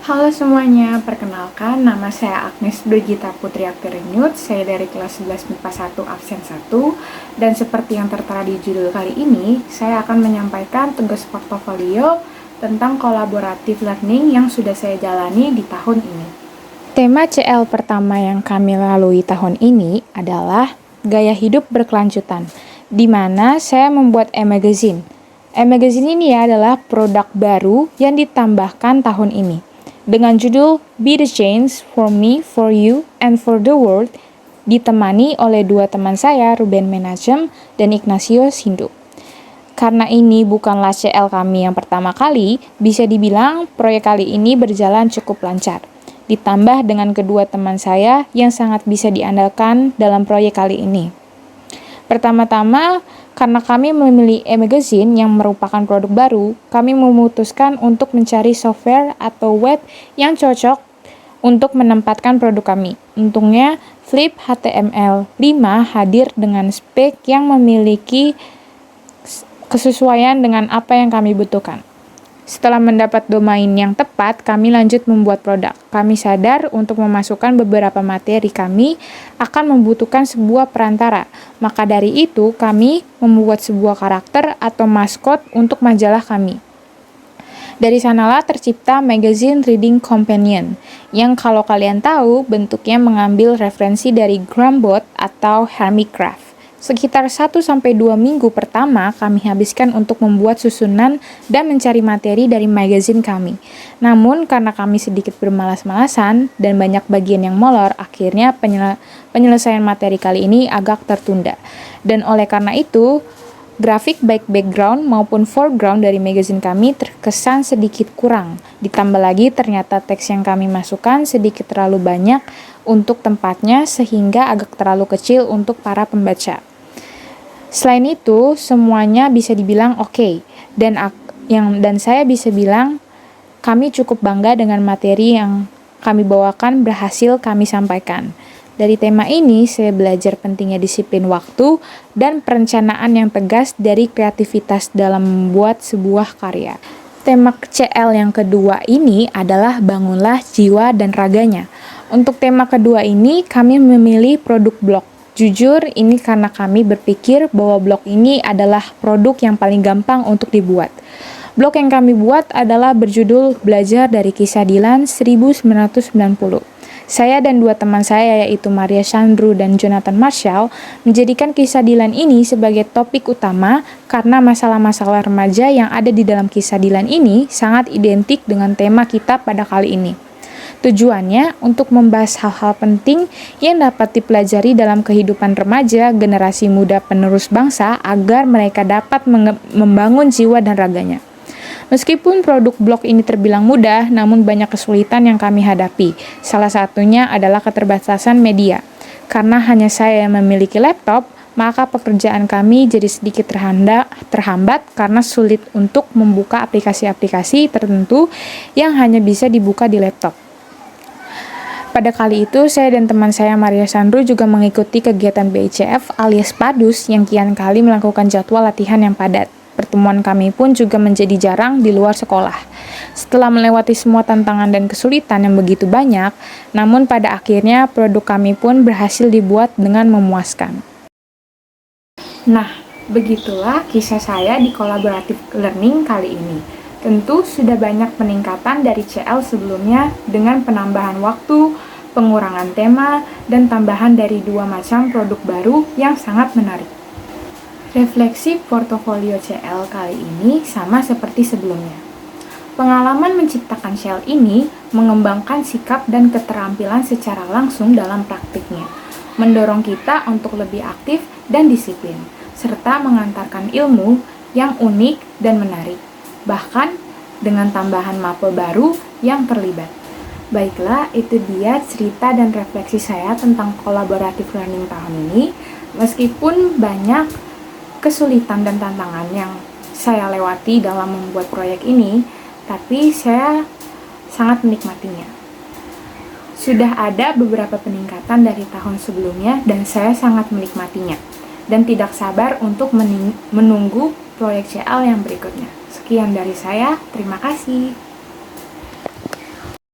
Halo semuanya, perkenalkan nama saya Agnes Brigita Putri Apirinyut, saya dari kelas 11 MIPA 1 absen 1, dan seperti yang tertera di judul kali ini, saya akan menyampaikan tugas portofolio tentang collaborative learning yang sudah saya jalani di tahun ini. Tema CL pertama yang kami lalui tahun ini adalah gaya hidup berkelanjutan, di mana saya membuat e-magazine. E-magazine ini adalah produk baru yang ditambahkan tahun ini dengan judul Be the Change for Me, for You, and for the World, ditemani oleh dua teman saya, Ruben Menachem dan Ignacio Sindu. Karena ini bukanlah CL kami yang pertama kali, bisa dibilang proyek kali ini berjalan cukup lancar. Ditambah dengan kedua teman saya yang sangat bisa diandalkan dalam proyek kali ini. Pertama-tama, karena kami memilih e-magazine yang merupakan produk baru, kami memutuskan untuk mencari software atau web yang cocok untuk menempatkan produk kami. Untungnya, Flip HTML5 hadir dengan spek yang memiliki kesesuaian dengan apa yang kami butuhkan. Setelah mendapat domain yang tepat, kami lanjut membuat produk. Kami sadar untuk memasukkan beberapa materi kami akan membutuhkan sebuah perantara. Maka dari itu, kami membuat sebuah karakter atau maskot untuk majalah kami. Dari sanalah tercipta Magazine Reading Companion, yang kalau kalian tahu, bentuknya mengambil referensi dari Grambot atau Hermicraft. Sekitar 1-2 minggu pertama kami habiskan untuk membuat susunan dan mencari materi dari magazine kami. Namun karena kami sedikit bermalas-malasan dan banyak bagian yang molor, akhirnya penyelesaian materi kali ini agak tertunda. Dan oleh karena itu, grafik baik background maupun foreground dari magazine kami terkesan sedikit kurang. Ditambah lagi ternyata teks yang kami masukkan sedikit terlalu banyak untuk tempatnya sehingga agak terlalu kecil untuk para pembaca. Selain itu, semuanya bisa dibilang oke, dan saya bisa bilang kami cukup bangga dengan materi yang kami bawakan berhasil kami sampaikan. Dari tema ini, saya belajar pentingnya disiplin waktu dan perencanaan yang tegas dari kreativitas dalam membuat sebuah karya. Tema CL yang kedua ini adalah bangunlah jiwa dan raganya. Untuk tema kedua ini, kami memilih produk blog. Jujur, ini karena kami berpikir bahwa blog ini adalah produk yang paling gampang untuk dibuat. Blog yang kami buat adalah berjudul Belajar dari Kisah Dilan 1990. Saya dan dua teman saya yaitu Maria Chandru dan Jonathan Marshall menjadikan kisah Dilan ini sebagai topik utama karena masalah-masalah remaja yang ada di dalam kisah Dilan ini sangat identik dengan tema kita pada kali ini. Tujuannya untuk membahas hal-hal penting yang dapat dipelajari dalam kehidupan remaja generasi muda penerus bangsa agar mereka dapat membangun jiwa dan raganya. Meskipun produk blog ini terbilang mudah, namun banyak kesulitan yang kami hadapi. Salah satunya adalah keterbatasan media. Karena hanya saya yang memiliki laptop, maka pekerjaan kami jadi sedikit terhambat karena sulit untuk membuka aplikasi-aplikasi tertentu yang hanya bisa dibuka di laptop. Pada kali itu, saya dan teman saya Maria Sandro juga mengikuti kegiatan BICF alias PADUS yang kian kali melakukan jadwal latihan yang padat. Pertemuan kami pun juga menjadi jarang di luar sekolah. Setelah melewati semua tantangan dan kesulitan yang begitu banyak, namun pada akhirnya produk kami pun berhasil dibuat dengan memuaskan. Nah, begitulah kisah saya di collaborative learning kali ini. Tentu sudah banyak peningkatan dari CL sebelumnya dengan penambahan waktu, pengurangan tema, dan tambahan dari 2 macam produk baru yang sangat menarik. Refleksi portofolio CL kali ini sama seperti sebelumnya. Pengalaman menciptakan CL ini mengembangkan sikap dan keterampilan secara langsung dalam praktiknya, mendorong kita untuk lebih aktif dan disiplin, serta mengantarkan ilmu yang unik dan menarik. Bahkan dengan tambahan mapel baru yang terlibat. Baiklah, itu dia cerita dan refleksi saya tentang collaborative learning tahun ini. Meskipun banyak kesulitan dan tantangan yang saya lewati dalam membuat proyek ini, tapi saya sangat menikmatinya. Sudah ada beberapa peningkatan dari tahun sebelumnya dan saya sangat menikmatinya. Dan tidak sabar untuk menunggu proyek CL yang berikutnya. Sekian dari saya, terima kasih.